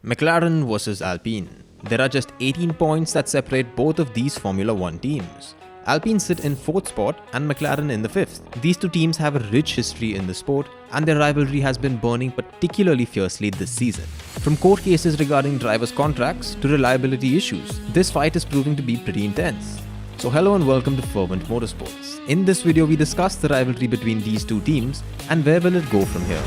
McLaren versus Alpine. There are just 18 points that separate both of these Formula 1 teams. Alpine sit in 4th spot and McLaren in the 5th. These two teams have a rich history in the sport and their rivalry has been burning particularly fiercely this season. From court cases regarding drivers' contracts to reliability issues, this fight is proving to be pretty intense. So hello and welcome to Fervent Motorsports. In this video we discuss the rivalry between these two teams and where will it go from here.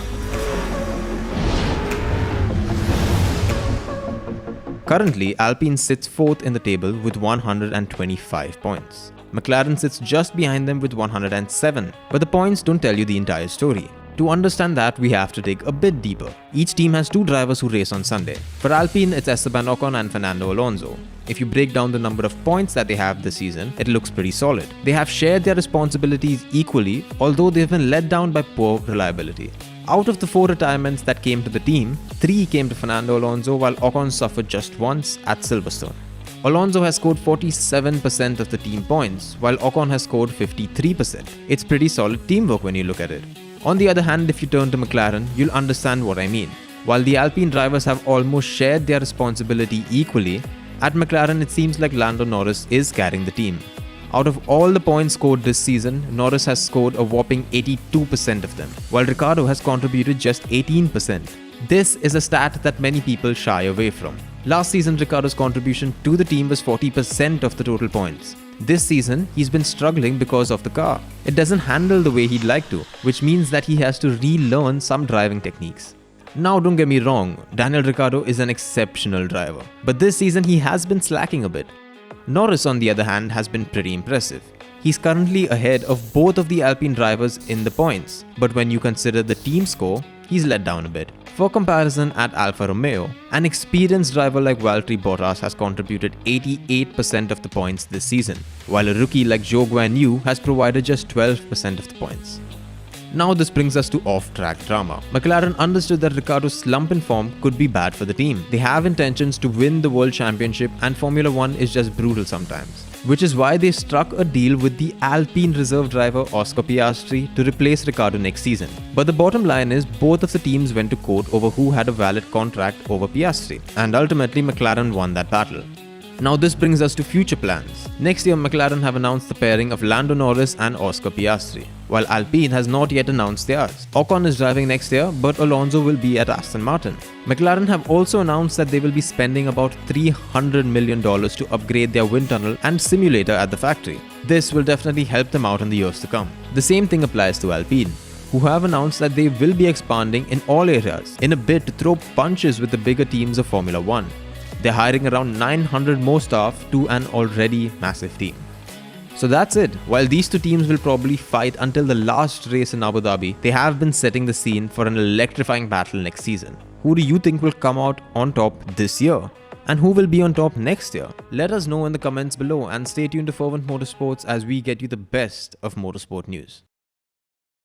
Currently, Alpine sits 4th in the table with 125 points. McLaren sits just behind them with 107, but the points don't tell you the entire story. To understand that, we have to dig a bit deeper. Each team has two drivers who race on Sunday. For Alpine, it's Esteban Ocon and Fernando Alonso. If you break down the number of points that they have this season, it looks pretty solid. They have shared their responsibilities equally, although they've been let down by poor reliability. Out of the 4 retirements that came to the team, 3 came to Fernando Alonso while Ocon suffered just once at Silverstone. Alonso has scored 47% of the team points, while Ocon has scored 53%. It's pretty solid teamwork when you look at it. On the other hand, if you turn to McLaren, you'll understand what I mean. While the Alpine drivers have almost shared their responsibility equally, at McLaren it seems like Lando Norris is carrying the team. Out of all the points scored this season, Norris has scored a whopping 82% of them, while Ricciardo has contributed just 18%. This is a stat that many people shy away from. Last season, Ricciardo's contribution to the team was 40% of the total points. This season, he's been struggling because of the car. It doesn't handle the way he'd like to, which means that he has to relearn some driving techniques. Now don't get me wrong, Daniel Ricciardo is an exceptional driver, but this season he has been slacking a bit. Norris, on the other hand, has been pretty impressive. He's currently ahead of both of the Alpine drivers in the points, but when you consider the team score, he's let down a bit. For comparison, at Alfa Romeo, an experienced driver like Valtteri Bottas has contributed 88% of the points this season, while a rookie like Zhou Guanyu has provided just 12% of the points. Now this brings us to off-track drama. McLaren understood that Ricciardo's slump in form could be bad for the team. They have intentions to win the World Championship and Formula 1 is just brutal sometimes. Which is why they struck a deal with the Alpine reserve driver Oscar Piastri to replace Ricciardo next season. But the bottom line is both of the teams went to court over who had a valid contract over Piastri, and ultimately McLaren won that battle. Now this brings us to future plans. Next year, McLaren have announced the pairing of Lando Norris and Oscar Piastri, while Alpine has not yet announced theirs. Ocon is driving next year, but Alonso will be at Aston Martin. McLaren have also announced that they will be spending about $300 million to upgrade their wind tunnel and simulator at the factory. This will definitely help them out in the years to come. The same thing applies to Alpine, who have announced that they will be expanding in all areas in a bid to throw punches with the bigger teams of Formula 1. They're hiring around 900 more staff to an already massive team. So that's it. While these two teams will probably fight until the last race in Abu Dhabi, they have been setting the scene for an electrifying battle next season. Who do you think will come out on top this year? And who will be on top next year? Let us know in the comments below and stay tuned to Fervent Motorsports as we get you the best of motorsport news.